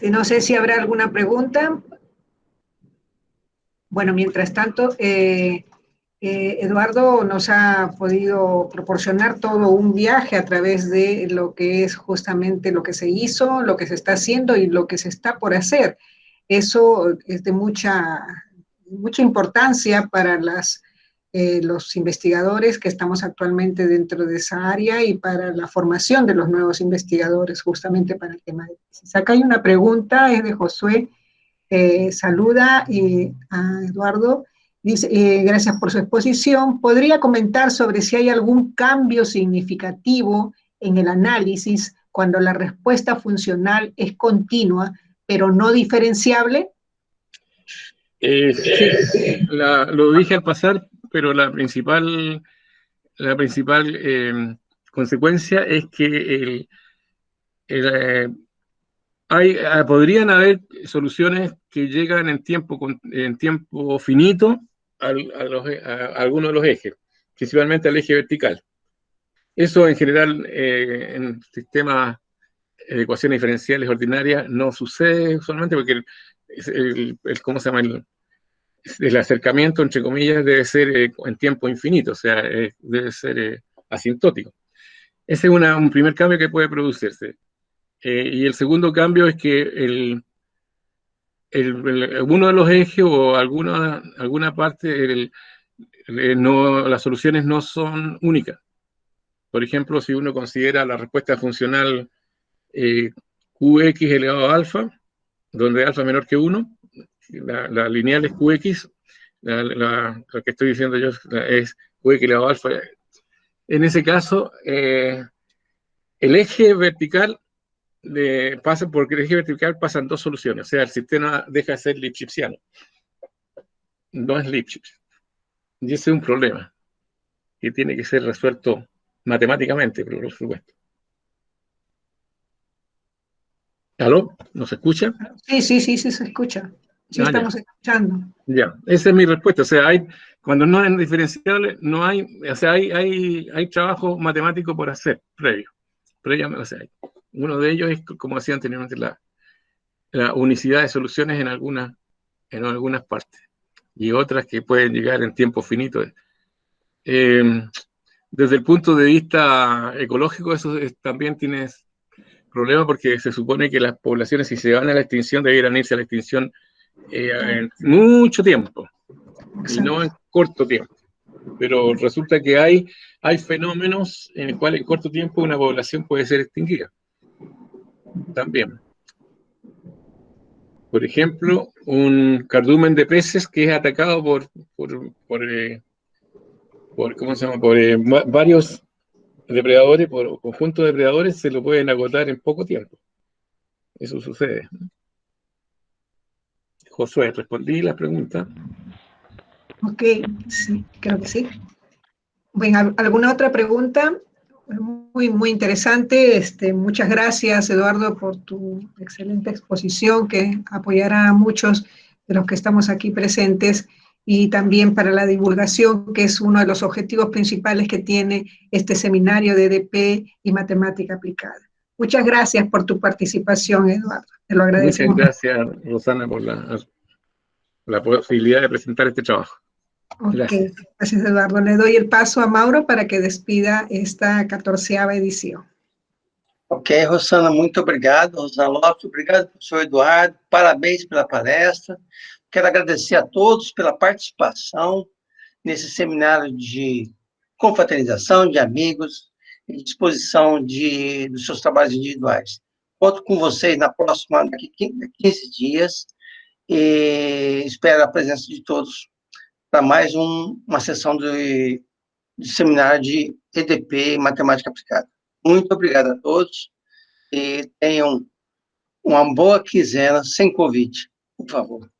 No sé si habrá alguna pregunta. Bueno, mientras tanto, Eduardo nos ha podido proporcionar todo un viaje a través de lo que es justamente lo que se hizo, lo que se está haciendo y lo que se está por hacer. Eso es de mucha importancia para los investigadores que estamos actualmente dentro de esa área y para la formación de los nuevos investigadores justamente para el tema de tesis. Acá hay una pregunta, es de Josué, saluda a Eduardo, dice, gracias por su exposición, ¿podría comentar sobre si hay algún cambio significativo en el análisis cuando la respuesta funcional es continua, pero no diferenciable? Sí, lo dije al pasar, pero la principal consecuencia es que podrían haber soluciones que llegan en tiempo finito a algunos de los ejes, principalmente al eje vertical. Eso en general en sistemas de ecuaciones diferenciales ordinarias no sucede usualmente porque ¿cómo se llama? El acercamiento, entre comillas, debe ser en tiempo infinito, o sea, debe ser asintótico. Ese es un primer cambio que puede producirse. Y el segundo cambio es que uno de los ejes o alguna parte, las soluciones no son únicas. Por ejemplo, si uno considera la respuesta funcional Qx elevado a alfa, donde alfa es menor que 1, la lineal es Qx, la que estoy diciendo yo es Qx elevado a alfa. En ese caso, el eje vertical porque el eje vertical pasan dos soluciones, o sea, el sistema deja de ser lipschitziano. No es Lipschitz. Y ese es un problema que tiene que ser resuelto matemáticamente, por supuesto. ¿Aló? ¿Nos escucha? Sí, se escucha. Sí, estamos escuchando. Ya, esa es mi respuesta. O sea, cuando no es diferenciable, no hay, o sea, hay trabajo matemático por hacer previo. O sea, uno de ellos es, como decía anteriormente, la unicidad de soluciones en algunas partes y otras que pueden llegar en tiempo finito. Desde el punto de vista ecológico, eso también tiene problema porque se supone que las poblaciones, si se van a la extinción, debieran irse a la extinción en mucho tiempo y no en corto tiempo. Pero resulta que hay fenómenos en los cuales en corto tiempo una población puede ser extinguida. También. Por ejemplo, un cardumen de peces que es atacado por ¿cómo se llama? Por varios depredadores, por conjuntos de depredadores, se lo pueden agotar en poco tiempo. Eso sucede. Josué, ¿respondí la pregunta? Ok, sí, creo que sí. Bueno, ¿alguna otra pregunta? Muy interesante. Muchas gracias, Eduardo, por tu excelente exposición que apoyará a muchos de los que estamos aquí presentes y también para la divulgación, que es uno de los objetivos principales que tiene este seminario de EDP y matemática aplicada. Muchas gracias por tu participación, Eduardo. Te lo Muchas agradecemos. gracias, Rosana, por la posibilidad de presentar este trabajo. Gracias. Ok, gracias, Eduardo. Le doy el paso a Mauro para que despida esta 14ª edición. Ok, Rosana, muito obrigado. Rosana Lopes, obrigado, professor Eduardo. Parabéns pela palestra. Quero agradecer a todos pela participação nesse seminário de confraternização, de amigos, e disposição dos seus trabalhos individuais. Conto com vocês na próxima, daqui 15 dias, e espero a presença de todos para mais uma sessão de seminário de EDP e Matemática Aplicada. Muito obrigado a todos e tenham uma boa quinzena sem Covid, por favor.